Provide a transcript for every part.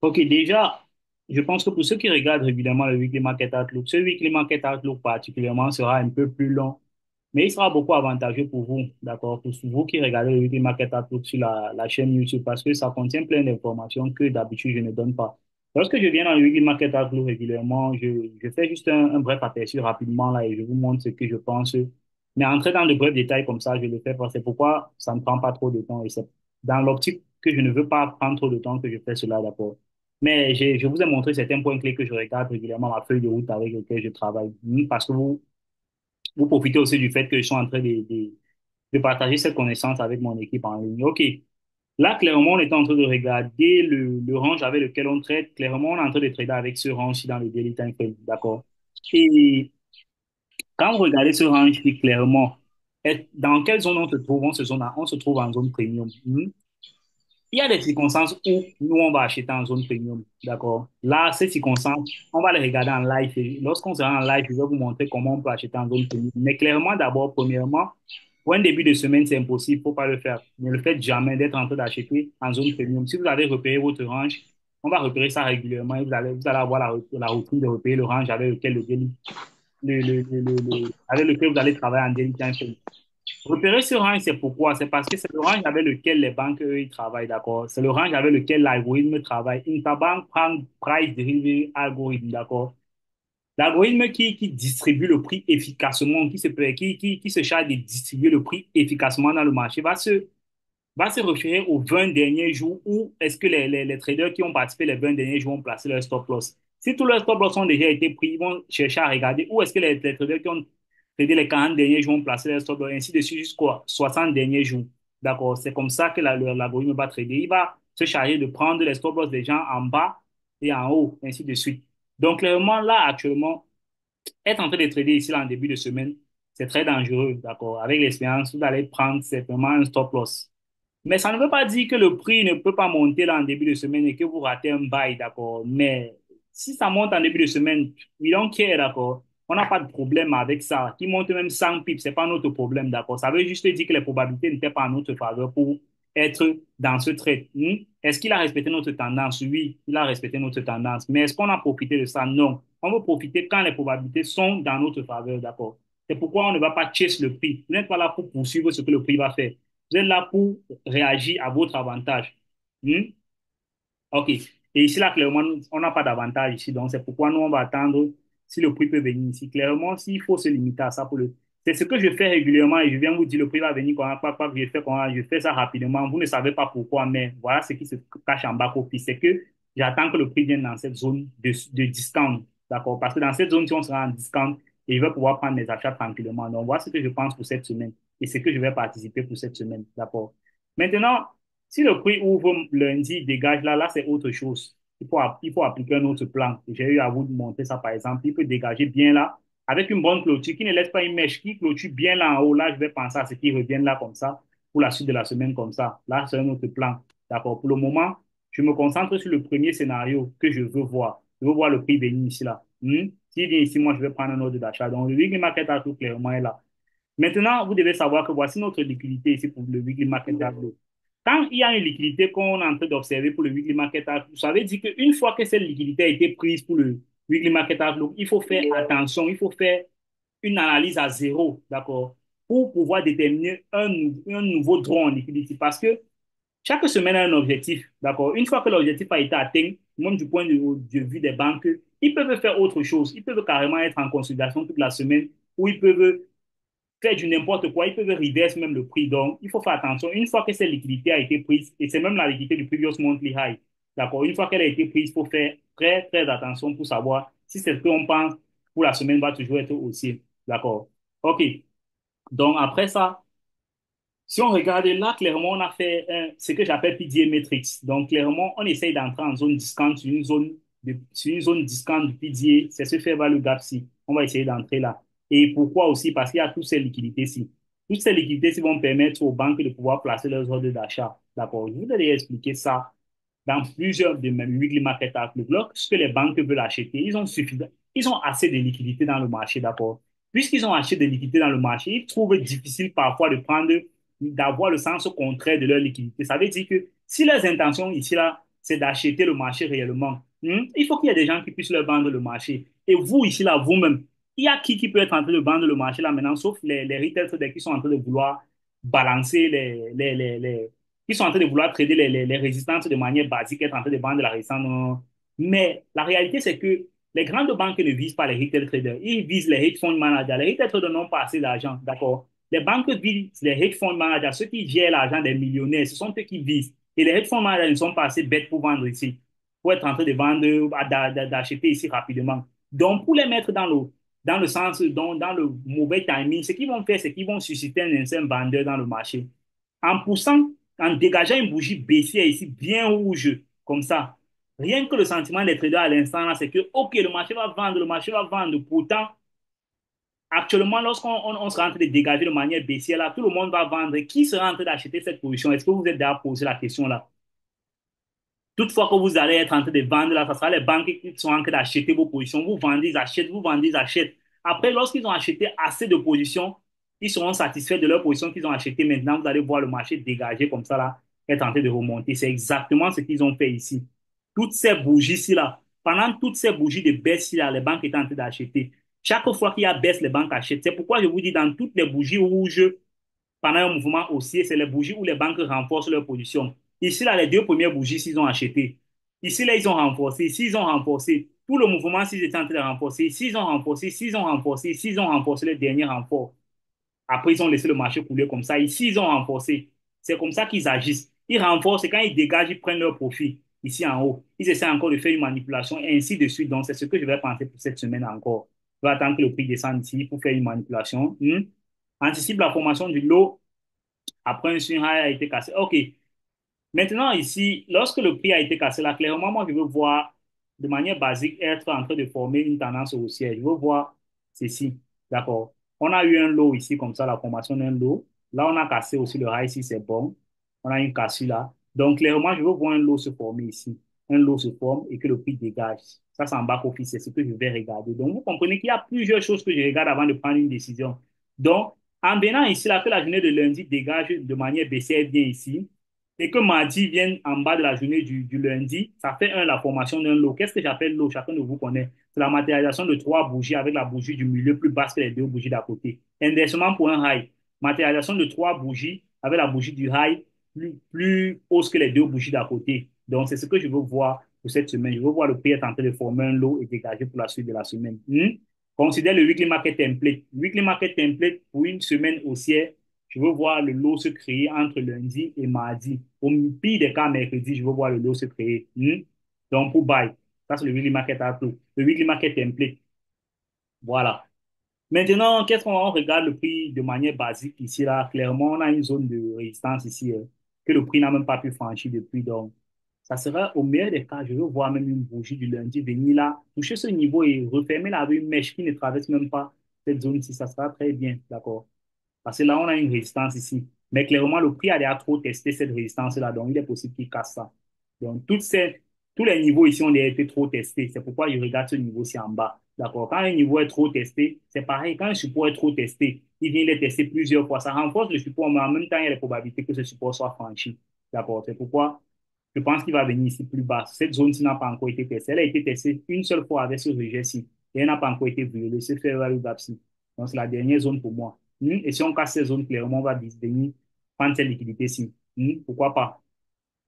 Ok, déjà, je pense que pour ceux qui regardent régulièrement le Weekly Market Outlook, ce Weekly Market Outlook particulièrement sera un peu plus long, mais il sera beaucoup avantageux pour vous, d'accord, pour vous qui regardez le Weekly Market Outlook sur la chaîne YouTube, parce que ça contient plein d'informations que d'habitude je ne donne pas. Lorsque je viens dans le Weekly Market Outlook régulièrement, je fais juste un bref aperçu rapidement là et je vous montre ce que je pense. Mais entrer dans de brefs détails comme ça, je le fais pas. C'est pourquoi ça ne prend pas trop de temps et c'est dans l'optique que je ne veux pas prendre trop de temps que je fais cela, d'accord. Mais je vous ai montré certains points clés que je regarde régulièrement, ma feuille de route avec laquelle je travaille. Parce que vous profitez aussi du fait que je suis en train de partager cette connaissance avec mon équipe en ligne. OK. Là, clairement, on est en train de regarder le range avec lequel on traite. Clairement, on est en train de trader avec ce range-ci dans le daily time frame. D'accord. Et quand vous regardez ce range-ci clairement, dans quelle zone on se trouve? On se trouve en zone premium. Il y a des circonstances où nous, on va acheter en zone premium. D'accord? Là, ces circonstances, on va les regarder en live. Et lorsqu'on sera en live, je vais vous montrer comment on peut acheter en zone premium. Mais clairement, d'abord, premièrement, pour un début de semaine, c'est impossible. Il ne faut pas le faire. Ne le faites jamais d'être en train d'acheter en zone premium. Si vous avez repéré votre range, on va repérer ça régulièrement et vous allez avoir la routine de repérer le range avec lequel avec lequel vous allez travailler en daily time frame. Repérer ce range, c'est pourquoi? C'est parce que c'est le range avec lequel les banques, eux, ils travaillent, d'accord? C'est le range avec lequel l'algorithme travaille. Interbank prend Price Derivative Algorithm, d'accord? L'algorithme qui distribue le prix efficacement, qui se charge de distribuer le prix efficacement dans le marché, va se référer aux 20 derniers jours où est-ce que les traders qui ont participé les 20 derniers jours ont placé leur stop loss. Si tous leurs stop loss ont déjà été pris, ils vont chercher à regarder où est-ce que les traders qui ont tradé les 40 derniers jours ont placé leur stop loss, ainsi de suite jusqu'aux 60 derniers jours. D'accord? C'est comme ça que l'algorithme va trader. Il va se charger de prendre les stop loss des gens en bas et en haut, ainsi de suite. Donc, clairement, là, actuellement, être en train de trader ici là, en début de semaine, c'est très dangereux, d'accord? Avec l'expérience, vous allez prendre simplement un stop loss. Mais ça ne veut pas dire que le prix ne peut pas monter là en début de semaine et que vous ratez un bail, d'accord? Mais si ça monte en début de semaine, we don't care, d'accord? On n'a pas de problème avec ça. Qui monte même 100 pips, c'est pas notre problème, d'accord? Ça veut juste dire que les probabilités n'étaient pas en notre faveur pour être dans ce trade. Est-ce qu'il a respecté notre tendance? Oui, il a respecté notre tendance. Mais est-ce qu'on a profité de ça? Non. On veut profiter quand les probabilités sont dans notre faveur, d'accord? C'est pourquoi on ne va pas chase le prix. Vous n'êtes pas là pour poursuivre ce que le prix va faire. Vous êtes là pour réagir à votre avantage. Hmm? OK. Et ici, là, clairement, on n'a pas d'avantage ici. Donc, c'est pourquoi nous, on va attendre si le prix peut venir ici. Clairement, s'il faut se limiter à ça pour le. C'est ce que je fais régulièrement et je viens vous dire le prix va venir quand je fais ça rapidement. Vous ne savez pas pourquoi, mais voilà ce qui se cache en bas au c'est que j'attends que le prix vienne dans cette zone de discount. D'accord? Parce que dans cette zone, si on sera en discount, et je vais pouvoir prendre mes achats tranquillement. Donc, voilà ce que je pense pour cette semaine et ce que je vais participer pour cette semaine. D'accord? Maintenant, si le prix ouvre lundi, dégage là, c'est autre chose. Il faut appliquer un autre plan. J'ai eu à vous montrer ça, par exemple. Il peut dégager bien là, avec une bonne clôture, qui ne laisse pas une mèche, qui clôture bien là en haut. Là, je vais penser à ce qui revienne là comme ça, pour la suite de la semaine comme ça. Là, c'est un autre plan. D'accord. Pour le moment, je me concentre sur le premier scénario que je veux voir. Je veux voir le prix venir ici là. S'il vient ici, moi, je vais prendre un ordre d'achat. Donc, le weekly market tout clairement est là. Maintenant, vous devez savoir que voici notre liquidité ici pour le weekly market outlook. Quand il y a une liquidité qu'on est en train d'observer pour le weekly market outlook, ça veut dire qu'une fois que cette liquidité a été prise pour le weekly market outlook, il faut faire attention, il faut faire une analyse à zéro, d'accord, pour pouvoir déterminer un nouveau draw en liquidité. Parce que chaque semaine a un objectif, d'accord. Une fois que l'objectif a été atteint, même du point de vue des banques, ils peuvent faire autre chose. Ils peuvent carrément être en consultation toute la semaine ou ils peuvent faire du n'importe quoi, ils peuvent reverse même le prix. Donc, il faut faire attention. Une fois que cette liquidité a été prise, et c'est même la liquidité du previous monthly high, d'accord, une fois qu'elle a été prise, il faut faire très, très attention pour savoir si c'est ce qu'on pense pour la semaine va toujours être aussi. D'accord. OK. Donc, après ça, si on regarde là, clairement, on a fait ce que j'appelle PDA Matrix. Donc, clairement, on essaye d'entrer en zone discount sur une zone discount du PDA. C'est ce fait value gap-ci. On va essayer d'entrer là. Et pourquoi aussi? Parce qu'il y a toutes ces liquidités-ci. Toutes ces liquidités-ci vont permettre aux banques de pouvoir placer leurs ordres d'achat. D'accord? Je vous ai expliquer ça dans plusieurs de mes weekly market outlook. Lorsque les banques veulent acheter, ils ont assez de liquidités dans le marché. D'accord? Puisqu'ils ont acheté des liquidités dans le marché, ils trouvent difficile parfois d'avoir le sens contraire de leur liquidité. Ça veut dire que si leurs intentions ici, là, c'est d'acheter le marché réellement. Il faut qu'il y ait des gens qui puissent leur vendre le marché. Et vous, ici, là, vous-même, il y a qui peut être en train de vendre le marché là maintenant, sauf les retail traders qui sont en train de vouloir balancer qui sont en train de vouloir trader les résistances de manière basique, être en train de vendre la résistance. Non. Mais la réalité, c'est que les grandes banques ne visent pas les retail traders. Ils visent les hedge fund managers. Les retail traders n'ont pas assez d'argent, d'accord? Les banques visent les hedge fund managers, ceux qui gèrent l'argent des millionnaires, ce sont eux qui visent. Et les hedge fund managers ne sont pas assez bêtes pour vendre ici, pour être en train de vendre, d'acheter ici rapidement. Donc, pour les mettre dans le sens, dans le mauvais timing, ce qu'ils vont faire, c'est qu'ils vont susciter un instant vendeur dans le marché. En poussant, en dégageant une bougie baissière ici, bien rouge, comme ça, rien que le sentiment des traders à l'instant, là, c'est que, OK, le marché va vendre, le marché va vendre. Pourtant, actuellement, lorsqu'on sera en train de dégager de manière baissière, là, tout le monde va vendre. Qui sera en train d'acheter cette position? Est-ce que vous êtes déjà posé la question là? Toutefois que vous allez être en train de vendre, là, ce sera les banques qui sont en train d'acheter vos positions. Vous vendez, ils achètent, vous vendez, ils achètent. Après, lorsqu'ils ont acheté assez de positions, ils seront satisfaits de leur position qu'ils ont achetée. Maintenant, vous allez voir le marché dégager comme ça, là, être en train de remonter. C'est exactement ce qu'ils ont fait ici. Toutes ces bougies-ci, là, pendant toutes ces bougies de baisse là, les banques étaient en train d'acheter. Chaque fois qu'il y a baisse, les banques achètent. C'est pourquoi je vous dis, dans toutes les bougies rouges, pendant un mouvement haussier, c'est les bougies où les banques renforcent leur position. Ici, là, les deux premières bougies, s'ils ont acheté. Ici, là, ils ont renforcé. S'ils ont renforcé, tout le mouvement, s'ils étaient en train de renforcer, s'ils ont renforcé, s'ils ont renforcé, s'ils ont renforcé le dernier renfort. Après, ils ont laissé le marché couler comme ça. Ici, ils ont renforcé. C'est comme ça qu'ils agissent. Ils renforcent et quand ils dégagent, ils prennent leur profit ici en haut. Ils essaient encore de faire une manipulation et ainsi de suite. Donc, c'est ce que je vais penser pour cette semaine encore. Je vais attendre que le prix descende ici pour faire une manipulation. Anticipe la formation du lot après un swing high a été cassé. OK. Maintenant, ici, lorsque le prix a été cassé là, clairement, moi, je veux voir de manière basique être en train de former une tendance haussière. Je veux voir ceci. D'accord. On a eu un lot ici, comme ça, la formation d'un lot. Là, on a cassé aussi le high ici, c'est bon. On a une cassure là. Donc, clairement, je veux voir un lot se former ici. Un lot se forme et que le prix dégage. Ça, c'est en back office, c'est ce que je vais regarder. Donc, vous comprenez qu'il y a plusieurs choses que je regarde avant de prendre une décision. Donc, en venant ici, là, que la journée de lundi dégage de manière baissière bien ici, et que mardi vienne en bas de la journée du lundi, ça fait la formation d'un lot. Qu'est-ce que j'appelle lot? Chacun de vous connaît. C'est la matérialisation de trois bougies avec la bougie du milieu plus basse que les deux bougies d'à côté. Inversement pour un high. Matérialisation de trois bougies avec la bougie du high plus hausse que les deux bougies d'à côté. Donc, c'est ce que je veux voir pour cette semaine. Je veux voir le prix être en train de former un lot et dégager pour la suite de la semaine. Considère le weekly market template. Weekly market template pour une semaine haussière. Je veux voir le lot se créer entre lundi et mardi. Au pire des cas, mercredi, je veux voir le lot se créer. Donc, pour buy, ça c'est le weekly market outlook. Le weekly market template. Voilà. Maintenant, qu'est-ce qu'on regarde le prix de manière basique ici, là? Clairement, on a une zone de résistance ici que le prix n'a même pas pu franchir depuis. Donc, ça sera au meilleur des cas, je veux voir même une bougie du lundi venir là, toucher ce niveau et refermer là avec une mèche qui ne traverse même pas cette zone-ci. Ça sera très bien, d'accord? Parce que là, on a une résistance ici. Mais clairement, le prix a déjà trop testé cette résistance-là. Donc, il est possible qu'il casse ça. Donc, tous les niveaux ici ont déjà été trop testés. C'est pourquoi je regarde ce niveau-ci en bas. D'accord? Quand un niveau est trop testé, c'est pareil. Quand un support est trop testé, il vient les tester plusieurs fois. Ça renforce le support, mais en même temps, il y a la probabilité que ce support soit franchi. D'accord? C'est pourquoi je pense qu'il va venir ici plus bas. Cette zone-ci n'a pas encore été testée. Elle a été testée une seule fois avec ce rejet-ci. Et elle n'a pas encore été violée. C'est fair value gap-ci. Donc, c'est la dernière zone pour moi. Et si on casse ces zones, clairement, on va venir prendre cette liquidité-ci. Pourquoi pas?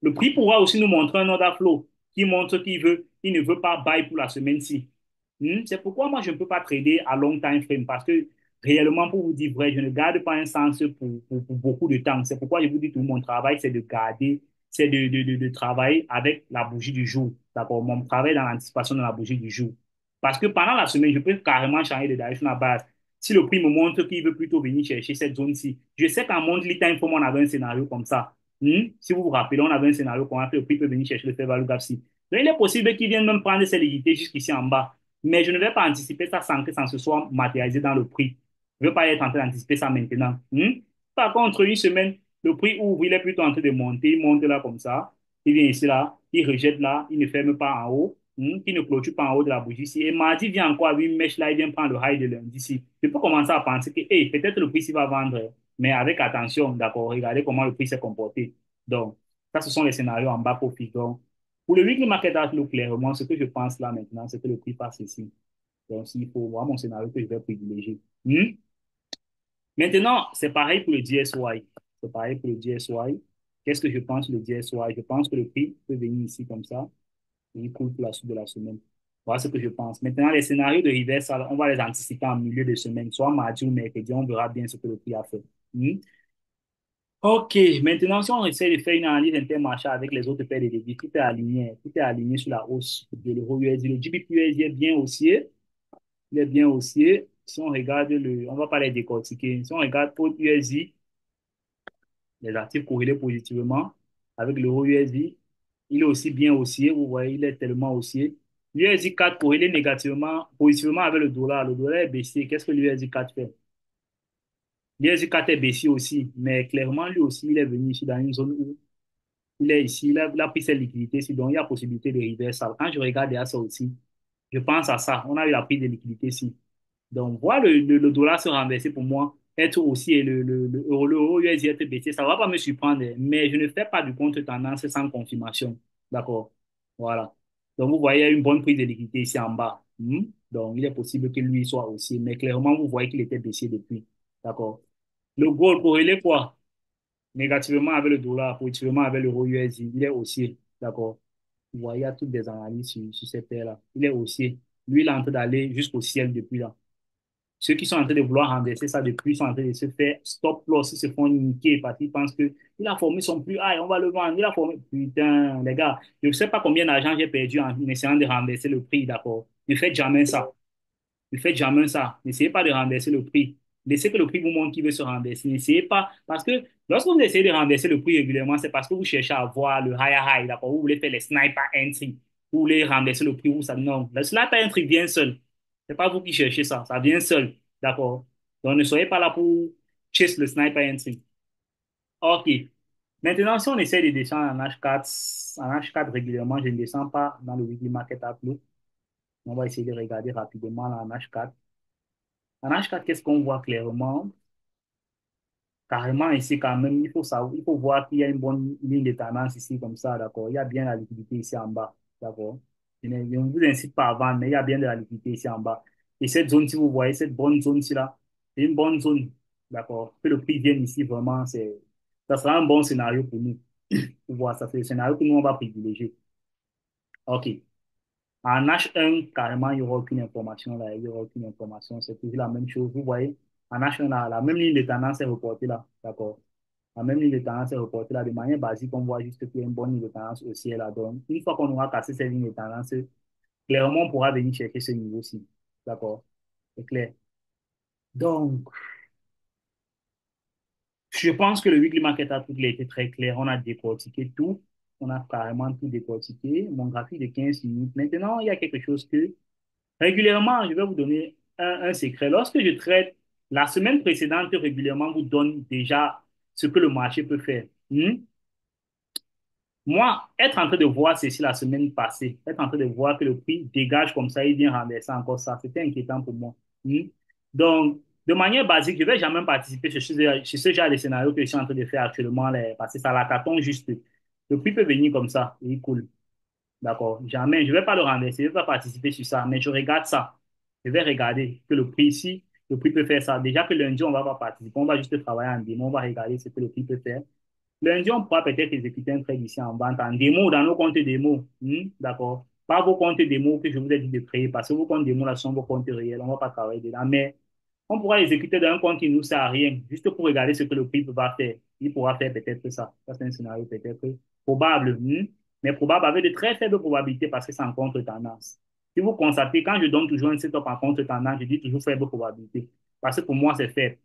Le prix pourra aussi nous montrer un order flow qui montre il ne veut pas buy pour la semaine-ci. C'est pourquoi moi, je ne peux pas trader à long time frame parce que réellement, pour vous dire vrai, je ne garde pas un sens pour beaucoup de temps. C'est pourquoi je vous dis tout mon travail, c'est de garder, c'est de travailler avec la bougie du jour. D'accord? Mon travail dans l'anticipation de la bougie du jour. Parce que pendant la semaine, je peux carrément changer de direction à base. Si le prix me montre qu'il veut plutôt venir chercher cette zone-ci, je sais qu'en monthly time frame, on avait un scénario comme ça. Si vous vous rappelez, on avait un scénario qu'on a fait, le prix peut venir chercher le fair value gap. Donc, il est possible qu'il vienne même prendre ses liquidités jusqu'ici en bas. Mais je ne vais pas anticiper ça sans que ça se soit matérialisé dans le prix. Je ne veux pas être en train d'anticiper ça maintenant. Par contre, une semaine, le prix ouvre, il est plutôt en train de monter. Il monte là comme ça. Il vient ici là. Il rejette là. Il ne ferme pas en haut. Il ne clôture pas en haut de la bougie ici. Et mardi vient encore avec une mèche là. Il vient prendre le high de lundi ici. Je peux commencer à penser que hey, peut-être le prix s'il va vendre. Mais avec attention, d'accord. Regardez comment le prix s'est comporté. Donc, ça, ce sont les scénarios en bas profit. Donc, Pour le weekly market outlook, clairement, ce que je pense là maintenant, c'est que le prix passe ici. Donc, clairement, ce que je pense là maintenant, c'est que le prix passe ici. Donc, il faut voir mon scénario que je vais privilégier. Maintenant, c'est pareil pour le DSY. C'est pareil pour le DSY. Qu'est-ce que je pense sur le DSY? Je pense que le prix peut venir ici comme ça et il coule pour la suite de la semaine. Voilà ce que je pense. Maintenant, les scénarios de reversal, on va les anticiper en milieu de semaine, soit mardi ou mercredi, on verra bien ce que le prix a fait. OK, maintenant, si on essaie de faire une analyse intermarché avec les autres paires de devises, tout est aligné sur la hausse de l'euro USD. Le GBP USD est bien haussier, il est bien haussier. Si on regarde on va pas les décortiquer. Si on regarde pour USD, les actifs corrélés positivement avec l'euro USD, il est aussi bien haussier. Vous voyez, il est tellement haussier. L'USD 4 corrélé négativement, positivement avec le dollar. Le dollar est baissé. Qu'est-ce que l'USD 4 fait? L'USD 4 est baissé aussi, mais clairement, lui aussi, il est venu ici dans une zone où il est ici, il a pris ses liquidités ici, donc il y a possibilité de reverse. Quand je regarde à ça aussi, je pense à ça. On a eu la prise de liquidité ici. Donc, voir le dollar se renverser pour moi, être aussi et le euro USD être baissé, ça ne va pas me surprendre, mais je ne fais pas du contre-tendance sans confirmation. D'accord? Voilà. Donc, vous voyez, il y a une bonne prise de liquidité ici en bas. Donc, il est possible que lui soit aussi, mais clairement, vous voyez qu'il était baissé depuis. D'accord? Le gold corrélé quoi? Négativement avec le dollar, positivement avec l'euro USD, il est haussier. D'accord? Vous voyez, il y a toutes des analyses sur cette paire-là. Il est haussier. Lui, il est en train d'aller jusqu'au ciel depuis là. Ceux qui sont en train de vouloir renverser ça depuis sont en train de se faire stop loss, ils se font niquer parce qu'ils pensent que il a formé son plus high, on va le vendre. Il a formé. Putain, les gars, je ne sais pas combien d'argent j'ai perdu en essayant de renverser le prix, d'accord? Ne faites jamais ça. Ne faites jamais ça. N'essayez pas de renverser le prix. Laissez que le prix vous montre qu'il veut se renverser. N'essayez pas. Parce que lorsque vous essayez de renverser le prix régulièrement, c'est parce que vous cherchez à voir le higher high, d'accord? Vous voulez faire les sniper entry. Vous voulez renverser le prix. Ça, non. Le sniper entry vient seul. C'est pas vous qui cherchez ça. Ça vient seul. D'accord? Donc ne soyez pas là pour chase le sniper entry. OK. Maintenant, si on essaie de descendre en H4 régulièrement, je ne descends pas dans le weekly market outlook. On va essayer de regarder rapidement là, en H4. En H4, qu'est-ce qu'on voit clairement? Carrément ici, quand même, il faut savoir, il faut voir qu'il y a une bonne ligne de tendance ici, comme ça, d'accord? Il y a bien la liquidité ici en bas, d'accord? Je ne vous incite pas à vendre, mais il y a bien de la liquidité ici en bas. Et cette zone, si vous voyez, cette bonne zone-ci là, c'est une bonne zone, d'accord? Que le prix vienne ici, vraiment, ça sera un bon scénario pour nous. Pour voir, ça c'est le scénario que nous, on va privilégier. OK. En H1, carrément, il n'y aura aucune information là, il n'y aura aucune information. C'est toujours la même chose. Vous voyez, en H1, là, la même ligne de tendance est reportée là. D'accord? La même ligne de tendance est reportée là. De manière basique, on voit juste qu'il y a une bonne ligne de tendance haussière là. Donc, une fois qu'on aura cassé cette ligne de tendance, clairement, on pourra venir chercher ce niveau-ci. D'accord? C'est clair. Donc, je pense que le weekly market a tout été très clair. On a décortiqué tout. On a carrément tout décortiqué. Mon graphique de 15 minutes. Maintenant, il y a quelque chose que régulièrement, je vais vous donner un secret. Lorsque je traite, la semaine précédente, régulièrement, vous donne déjà ce que le marché peut faire. Moi, être en train de voir ceci la semaine passée, être en train de voir que le prix dégage comme ça, il vient renverser encore ça, c'était inquiétant pour moi. Hmm. Donc, de manière basique, je ne vais jamais participer sur ce genre de scénario que je suis en train de faire actuellement, parce que ça la tâtonne juste. Le prix peut venir comme ça et il coule. D'accord. Jamais. Je ne vais pas le renverser. Je ne vais pas participer sur ça. Mais je regarde ça. Je vais regarder que le prix ici, le prix peut faire ça. Déjà que lundi, on ne va pas participer. On va juste travailler en démo. On va regarder ce que le prix peut faire. Lundi, on pourra peut-être exécuter un trade ici en vente, en démo, dans nos comptes démo. D'accord. Pas vos comptes démo que je vous ai dit de créer. Parce que vos comptes démo, là, sont vos comptes réels. On ne va pas travailler dedans. Mais on pourra exécuter dans un compte qui ne nous sert à rien. Juste pour regarder ce que le prix va faire. Il pourra faire peut-être ça. Ça, c'est un scénario peut-être probable. Mais probable avec de très faibles probabilités parce que c'est en contre-tendance. Si vous constatez, quand je donne toujours un setup en contre-tendance, je dis toujours faible probabilité. Parce que pour moi, c'est faible.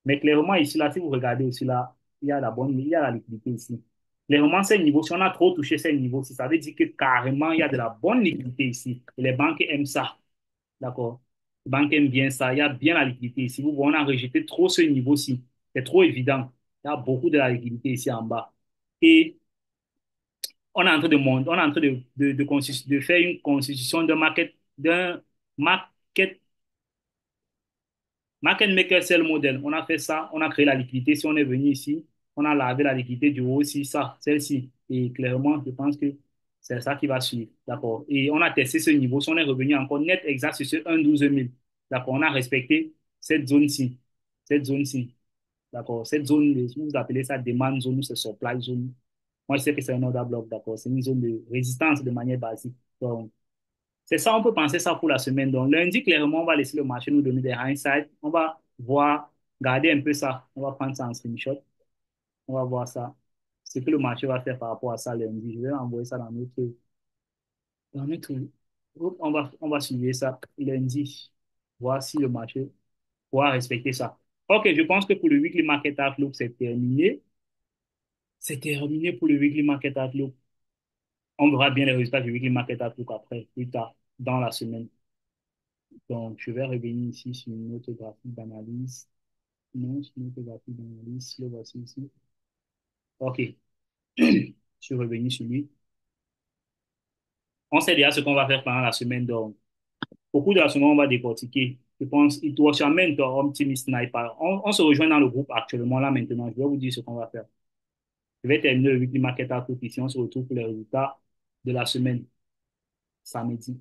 Mais clairement, ici, là, si vous regardez aussi là, il y a la liquidité ici. Clairement, ces niveaux, si on a trop touché ces niveaux, ça veut dire que carrément, il y a de la bonne liquidité ici. Et les banques aiment ça. D'accord? Les banques aiment bien ça. Il y a bien la liquidité ici. Vous voyez, on a rejeté trop ce niveau-ci. C'est trop évident. Il y a beaucoup de la liquidité ici en bas. Et on est en train de monter, on est en train de faire une constitution d'un market, market maker sell model. On a fait ça, on a créé la liquidité. Si on est venu ici, on a lavé la liquidité du haut aussi, ça, celle-ci. Et clairement, je pense que C'est ça qui va suivre. D'accord. Et on a testé ce niveau. Si on est revenu encore net exact sur ce 1,12 000. D'accord. On a respecté cette zone-ci. Cette zone-ci. D'accord. Cette zone, vous appelez ça demand zone ou c'est supply zone. Moi, je sais que c'est un order block. D'accord. C'est une zone de résistance de manière basique. Donc, c'est ça, on peut penser ça pour la semaine. Donc, lundi, clairement, on va laisser le marché nous donner des hindsight. On va voir, garder un peu ça. On va prendre ça en screenshot. On va voir ça. Ce que le marché va faire par rapport à ça lundi. Je vais envoyer ça dans notre groupe. On va suivre ça lundi. Voir si le marché pourra respecter ça. OK, je pense que pour le weekly market outlook, c'est terminé. C'est terminé pour le weekly market outlook. On verra bien les résultats du weekly market outlook après, plus tard, dans la semaine. Donc, je vais revenir ici sur une autre graphique d'analyse. Non, sur une autre graphique d'analyse. Le voici ici. OK. Je suis revenu sur lui. On sait déjà ce qu'on va faire pendant la semaine. Donc, au cours de la semaine, on va décortiquer. Je pense, ituosamente optimist sniper. On se rejoint dans le groupe actuellement, là, maintenant. Je vais vous dire ce qu'on va faire. Je vais terminer le weekly market outlook ici. On se retrouve pour les résultats de la semaine, samedi.